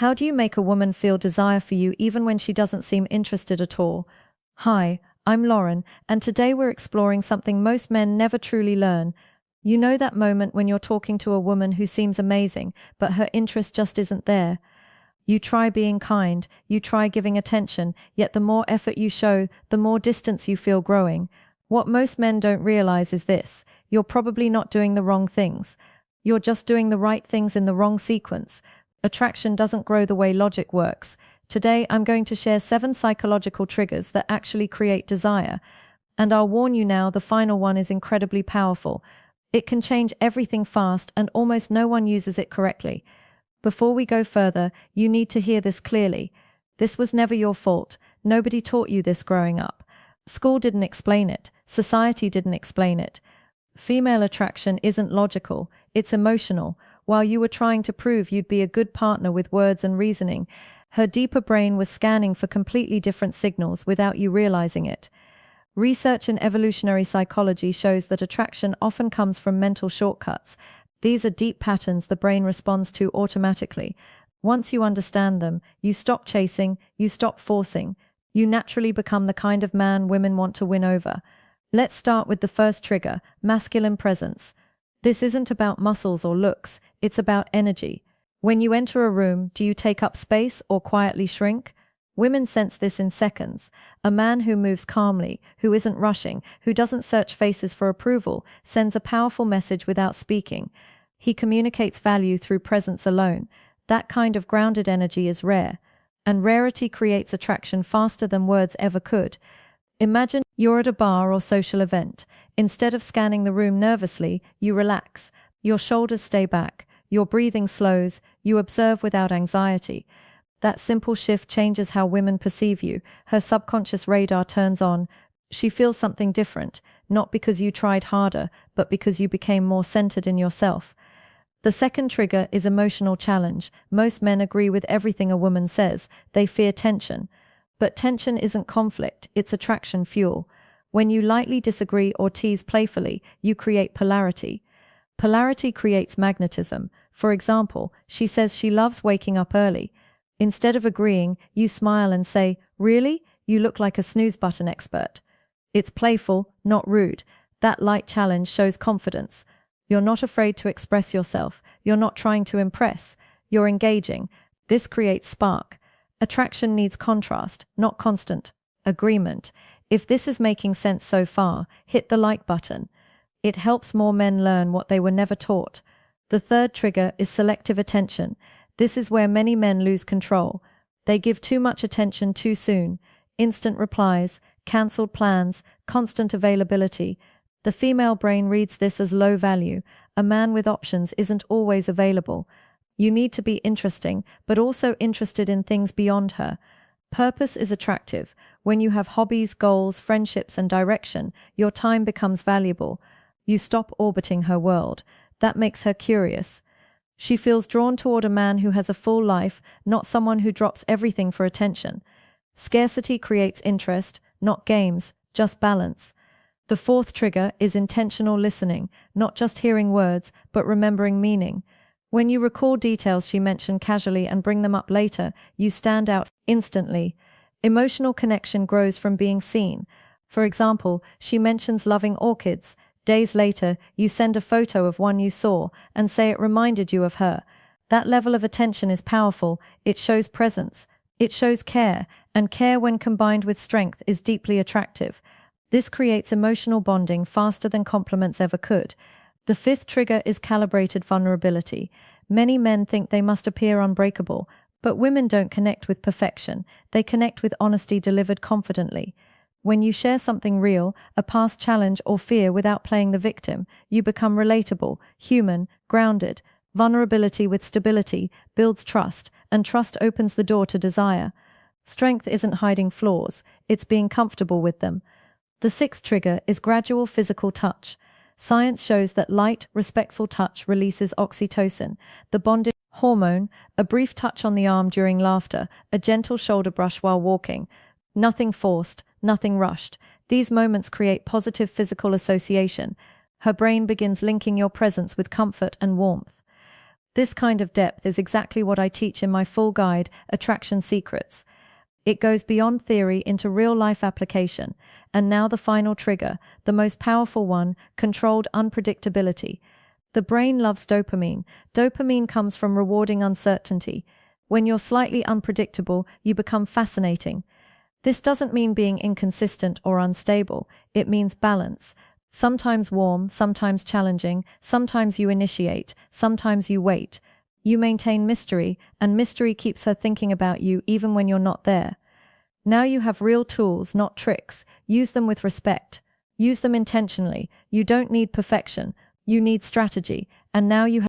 How do you make a woman feel desire for you even when she doesn't seem interested at all? Hi, I'm Lauren, and today we're exploring something most men never truly learn. You know that moment when you're talking to a woman who seems amazing, but her interest just isn't there. You try being kind, you try giving attention, yet the more effort you show, the more distance you feel growing. What most men don't realize is this: you're probably not doing the wrong things. You're just doing the right things in the wrong sequence. Attraction doesn't grow the way logic works. Today, I'm going to share 7 psychological triggers that actually create desire. And I'll warn you now, the final one is incredibly powerful. It can change everything fast, and almost no one uses it correctly. Before we go further, you need to hear this clearly. This was never your fault. Nobody taught you this growing up. School didn't explain it. Society didn't explain it. Female attraction isn't logical, it's emotional. While you were trying to prove you'd be a good partner with words and reasoning, her deeper brain was scanning for completely different signals without you realizing it. Research in evolutionary psychology shows that attraction often comes from mental shortcuts. These are deep patterns the brain responds to automatically. Once you understand them, you stop chasing, you stop forcing. You naturally become the kind of man women want to win over. Let's start with the first trigger: masculine presence. This isn't about muscles or looks, it's about energy. When you enter a room, do you take up space or quietly shrink? Women sense this in seconds. A man who moves calmly, who isn't rushing, who doesn't search faces for approval, sends a powerful message without speaking. He communicates value through presence alone. That kind of grounded energy is rare, and rarity creates attraction faster than words ever could. Imagine you're at a bar or social event. Instead of scanning the room nervously, you relax. Your shoulders stay back. Your breathing slows. You observe without anxiety. That simple shift changes how women perceive you. Her subconscious radar turns on. She feels something different, not because you tried harder, but because you became more centered in yourself. The second trigger is emotional challenge. Most men agree with everything a woman says. They fear tension. But tension isn't conflict, it's attraction fuel. When you lightly disagree or tease playfully, you create polarity. Polarity creates magnetism. For example, she says she loves waking up early. Instead of agreeing, you smile and say, "Really? You look like a snooze button expert." It's playful, not rude. That light challenge shows confidence. You're not afraid to express yourself. You're not trying to impress. You're engaging. This creates spark. Attraction needs contrast, not constant agreement. If this is making sense so far, hit the like button. It helps more men learn what they were never taught. The third trigger is selective attention. This is where many men lose control. They give too much attention too soon. Instant replies, cancelled plans, constant availability. The female brain reads this as low value. A man with options isn't always available. You need to be interesting, but also interested in things beyond her. Purpose is attractive. When you have hobbies, goals, friendships, and direction, your time becomes valuable. You stop orbiting her world. That makes her curious. She feels drawn toward a man who has a full life, not someone who drops everything for attention. Scarcity creates interest, not games, just balance. The fourth trigger is intentional listening, not just hearing words, but remembering meaning. When you recall details she mentioned casually and bring them up later, you stand out instantly. Emotional connection grows from being seen. For example, she mentions loving orchids. Days later, you send a photo of one you saw and say it reminded you of her. That level of attention is powerful. It shows presence. It shows care, and care when combined with strength is deeply attractive. This creates emotional bonding faster than compliments ever could. The fifth trigger is calibrated vulnerability. Many men think they must appear unbreakable, but women don't connect with perfection. They connect with honesty delivered confidently. When you share something real, a past challenge or fear without playing the victim, you become relatable, human, grounded. Vulnerability with stability builds trust, and trust opens the door to desire. Strength isn't hiding flaws, it's being comfortable with them. The sixth trigger is gradual physical touch. Science shows that light, respectful touch releases oxytocin, the bonding hormone. A brief touch on the arm during laughter, a gentle shoulder brush while walking. Nothing forced, nothing rushed. These moments create positive physical association. Her brain begins linking your presence with comfort and warmth. This kind of depth is exactly what I teach in my full guide, Attraction Secrets. It goes beyond theory into real-life application. And now the final trigger, the most powerful one, controlled unpredictability. The brain loves dopamine. Dopamine comes from rewarding uncertainty. When you're slightly unpredictable, you become fascinating. This doesn't mean being inconsistent or unstable. It means balance. Sometimes warm, sometimes challenging, sometimes you initiate, sometimes you wait. You maintain mystery, and mystery keeps her thinking about you even when you're not there. Now you have real tools, not tricks. Use them with respect. Use them intentionally. You don't need perfection. You need strategy. And now you have